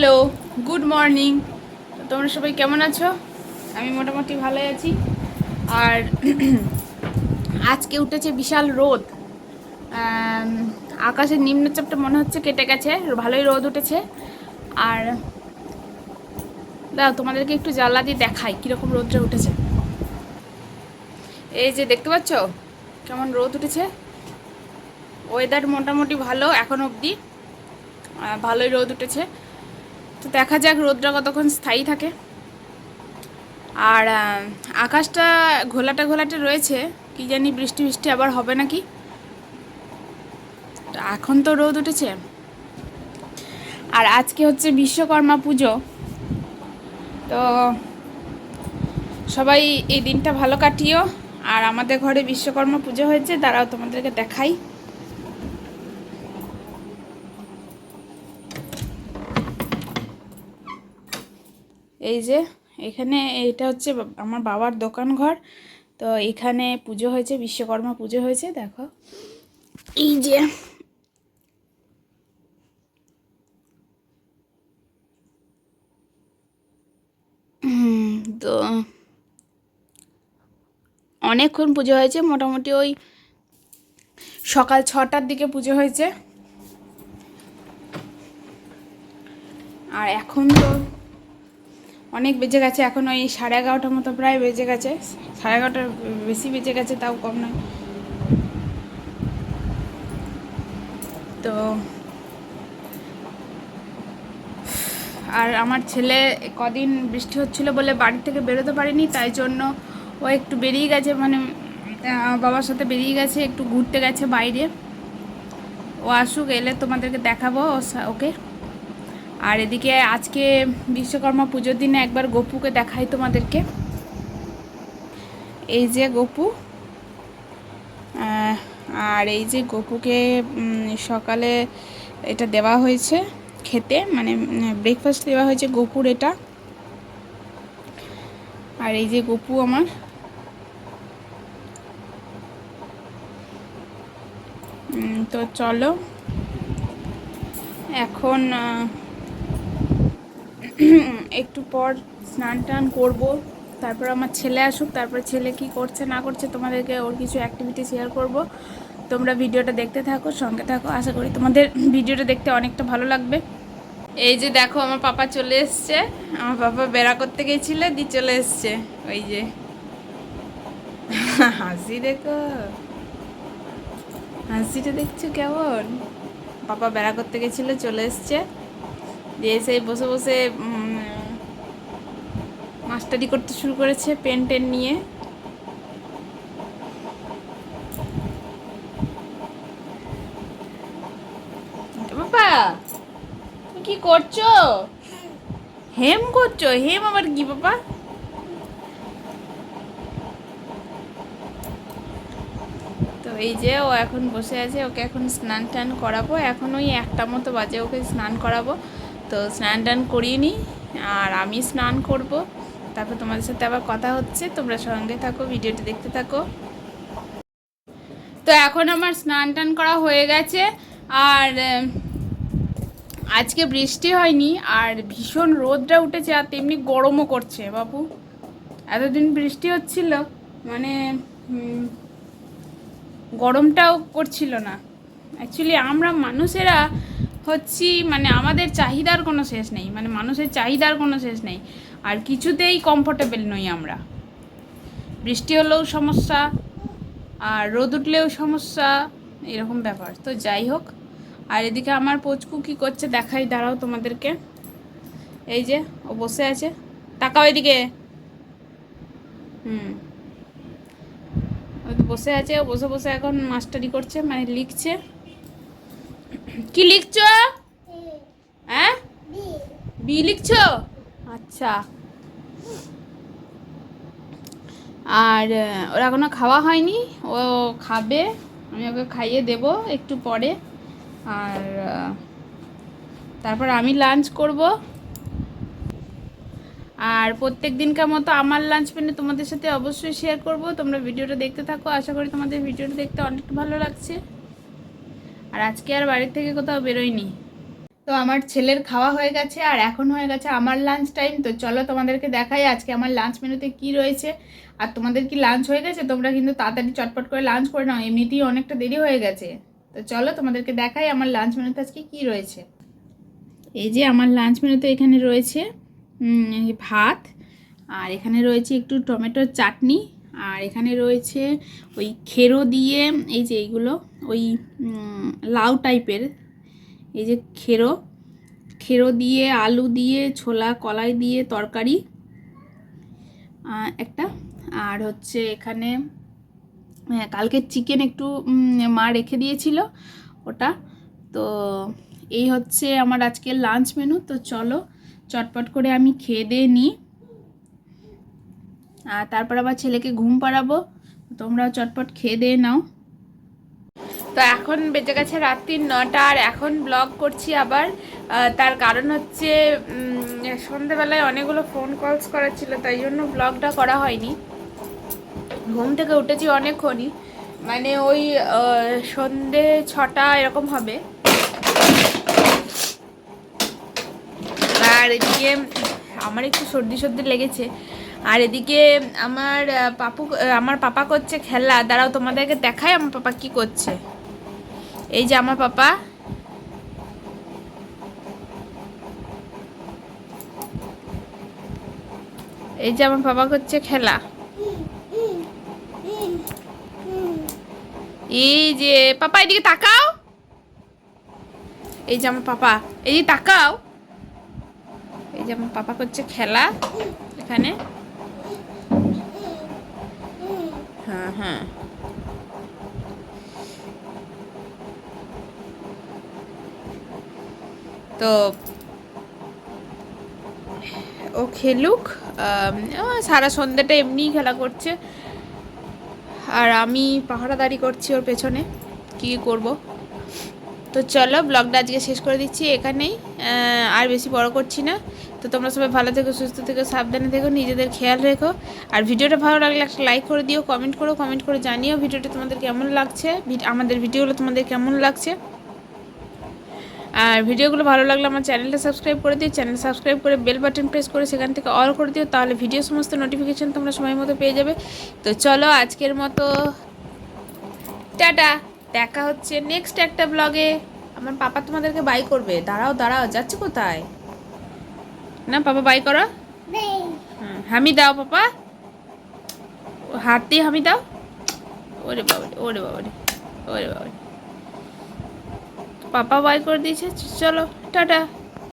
Hello, good morning. তোমরা সবাই কেমন আছো? আমি মোটামুটি ভালোই আছি। আর আজকে উঠেছে বিশাল রোদ। আকাশের নিম্নচাপটা মনে হচ্ছে কেটে গেছে, ভালোই রোদ উঠেছে। আর দাও তোমাদেরকে একটু জ্বালা দিয়ে দেখাই কীরকম রোদটা উঠেছে। এই যে দেখতে পাচ্ছ কেমন রোদ উঠেছে। ওয়েদার মোটামুটি ভালো এখন অবধি, ভালোই রোদ উঠেছে। তো দেখা যাক রোদটা কতক্ষণ স্থায়ী থাকে। আর আকাশটা ঘোলাটে ঘোলাটে রয়েছে, কি জানি বৃষ্টি বৃষ্টি আবার হবে নাকি। এখন তো রোদ উঠেছে। আর আজকে হচ্ছে বিশ্বকর্মা পুজো, তো সবাই এই দিনটা ভালো কাটিও। আর আমাদের ঘরে বিশ্বকর্মা পুজো হয়েছে, দাঁড়াও তোমাদেরকে দেখাই। এই যে এখানে এটা হচ্ছে আমার বাবার দোকান ঘর, তো এখানে পুজো হয়েছে, বিশ্বকর্মা পুজো হয়েছে। দেখো এই যে তো অনেকক্ষণ পুজো হয়েছে, মোটামুটি ওই সকাল 6টার দিকে পুজো হয়েছে। আর এখন তো অনেক বেজে গেছে, এখন ওই 11:30 মতো প্রায় বেজে গেছে, 11:30 বেশি বেজে গেছে, তাও কম নয়। তো আর আমার ছেলে কদিন বৃষ্টি হচ্ছিল বলে বাড়ি থেকে বেরোতে পারিনি, তাই জন্য ও একটু বেরিয়ে গেছে, মানে বাবার সাথে বেরিয়ে গেছে, একটু ঘুরতে গেছে বাইরে। ও আসুক, এলে তোমাদেরকে দেখাবো ওকে। আর এদিকে আজকে বিশ্বকর্মা পুজোর দিনে একবার গপুকে দেখাই তোমাদেরকে। এই যে গপু, আর এই যে গপুকে সকালে এটা দেওয়া হয়েছে খেতে, মানে ব্রেকফাস্ট দেওয়া হয়েছে গপুর এটা। আর এই যে গপু আমার, তো চলো এখন একটু পর স্নান টান করবো, তারপর আমার ছেলে আসুক, তারপর ছেলে কি করছে না করছে তোমাদেরকে ওর কিছু অ্যাক্টিভিটি শেয়ার করব। তোমরা ভিডিওটা দেখতে থাকো, সঙ্গে থাকো, আশা করি তোমাদের ভিডিওটা দেখতে অনেকটা ভালো লাগবে। এই যে দেখো আমার পাপা চলে এসছে, আমার পাপা বেড়া করতে গেছিল, দিয়ে চলে এসছে। ওই যে হাসি দেখো, হাসিটা দেখছো কেমন। পাপা বেড়া করতে গেছিল, চলে এসছে, দিয়ে এসে বসে বসে মাস্টারি করতে শুরু করেছে পেন টেন নিয়ে। বাবা তুমি কি করছো? হেম করছো? হেম আবার কি বাবা? তো এই যে ও এখন বসে আছে, ওকে এখন স্নান টান করাবো। এখন ওই 1টা মতো বাজে, ওকে স্নান করাবো। তো স্নান টান করিয়ে নিই, আর আমি স্নান করব, তারপর তোমাদের সাথে আবার কথা হচ্ছে। তোমরা সঙ্গে থাকো, ভিডিওটা দেখতে থাকো। তো এখন আমার স্নান টান করা হয়ে গেছে। আর আজকে বৃষ্টি হয়নি, আর ভীষণ রোদটা উঠেছে, আর তেমনি গরমও করছে বাবু। এতদিন বৃষ্টি হচ্ছিল, মানে গরমটাও করছিল না। অ্যাকচুয়ালি আমরা মানুষেরা হচ্ছি, মানে আমাদের চাহিদার কোনো শেষ নেই, মানে মানুষের চাহিদার কোনো শেষ নেই, আর কিছুতেই কমফোর্টেবল নই আমরা। বৃষ্টি হলেও সমস্যা, আর রোদ উঠলেও সমস্যা, এরকম ব্যাপার। তো যাই হোক, আর এদিকে আমার পচকু কী করছে দেখাই, দাঁড়াও তোমাদেরকে। এই যে ও বসে আছে, তাকাও এদিকে। ও তো বসে আছে, ও বসে বসে এখন মাস্টারি করছে, মানে লিখছে। কি লিখছো? হ্যাঁ, বি লিখছো? আচ্ছা। আর ওর এখনও খাওয়া হয়নি, ও খাবে, আমি ওকে খাইয়ে দেব একটু পরে। আর তারপর আমি লাঞ্চ করব। আর প্রত্যেক দিনকার মতো আমার লাঞ্চ মেনু তোমাদের সাথে অবশ্যই শেয়ার করব। তোমরা ভিডিওটা দেখতে থাকো, আশা করি তোমাদের ভিডিওটা দেখতে অনেক ভালো লাগছে। আর আজকে আর বাড়ির থেকে কোথাও বেরোয়নি। তো তো আমার ছেলের খাওয়া হয়ে গেছে আর এখন হয়ে গেছে আমার লাঞ্চ টাইম। তো চলো তোমাদেরকে দেখাই আজকে আমার লাঞ্চ মেনুতে কি রয়েছে। আর তোমাদের কি লাঞ্চ হয়ে গেছে? তোমরা কিন্তু তাড়াতাড়ি চটপট করে লাঞ্চ করে নাও, এমনিতেই অনেকটা দেরি হয়ে গেছে। তো চলো তোমাদেরকে দেখাই আমার লাঞ্চ মেনুতে আজকে কি রয়েছে। এই যে আমার লাঞ্চ মেনুতে এখানে রয়েছে ভাত, আর এখানে রয়েছে একটু টমেটোর চাটনি, আর এখানে রয়েছে ওই খেরো দিয়ে, এই যে এইগুলো ওই লাউ টাইপের, এই যে খেরো দিয়ে আলু দিয়ে ছোলা কলাই দিয়ে তরকারি একটা, আর হচ্ছে এখানে কালকে চিকেন একটু মা রেখে দিয়েছিল ওটা। তো এই হচ্ছে আমার আজকের লাঞ্চ মেনু। তো চলো চটপট করে আমি খেয়ে দিয়ে নিই, আর তারপর আবার ছেলেকে ঘুম পাড়াবো। তোমরাও চটপট খেয়ে দিয়ে নাও। তো এখন বেজে গেছে রাত্রি 9টা, আর এখন ব্লগ করছি আবার। তার কারণ হচ্ছে সন্ধেবেলায় অনেকগুলো ফোন কলস করার ছিল, তাই জন্য ব্লগটা করা হয়নি। ঘুম থেকে উঠেছি অনেকক্ষণই, মানে ওই সন্ধে 6টা এরকম হবে। আর এদিকে আমার একটু সর্দি লেগেছে, আর এদিকে আমার পাপা করছে খেলা। দাঁড়াও তোমাদেরকে দেখাই আমার পাপা কি করছে। এই যে আমার পাপা, এই যে আমার পাপা করছে খেলা। এই যে পাপা এদিকে তাকাও, এই যে আমার পাপা, এই যে তাকাও, এই যে আমার পাপা করছে খেলা এখানে। হ্যাঁ হ্যাঁ, তো ও খেলুক, সারা সন্ধ্যাটা এমনিই খেলা করছে, আর আমি পাহারাদারি করছি ওর পেছনে, কি করব। তো চলো ব্লগটা আজকে শেষ করে দিচ্ছি এখানেই, আর বেশি বড় করছি না। তো তোমরা সবাই ভালো থেকো, সুস্থ থেকো, সাবধানে থেকো, নিজেদের খেয়াল রেখো। আর ভিডিওটা ভালো লাগলে একটা লাইক করে দিও, কমেন্ট করে জানিও ভিডিওটা তোমাদের কেমন লাগছে, আমাদের ভিডিওগুলো তোমাদের কেমন লাগছে। আর ভিডিওগুলো ভালো লাগলে আমার চ্যানেলটা সাবস্ক্রাইব করে দিও, চ্যানেল সাবস্ক্রাইব করে বেল বাটন প্রেস করে সেখান থেকে অল করে দিও, তাহলে ভিডিও সমস্ত নোটিফিকেশান তোমরা সময় মতো পেয়ে যাবে। তো চলো আজকের মতো টাটা, দেখা হচ্ছে নেক্সট একটা ব্লগে। আমার পাপা তোমাদেরকে বাই করবে, দাঁড়াও যাচ্ছে কোথায়? না পাপা বাই করো, হামি দাও পাপা, হাত দিয়ে হামি দাও। ওরে বাবারে, পাপা বাই করে দিয়েছে। চলো টাটা।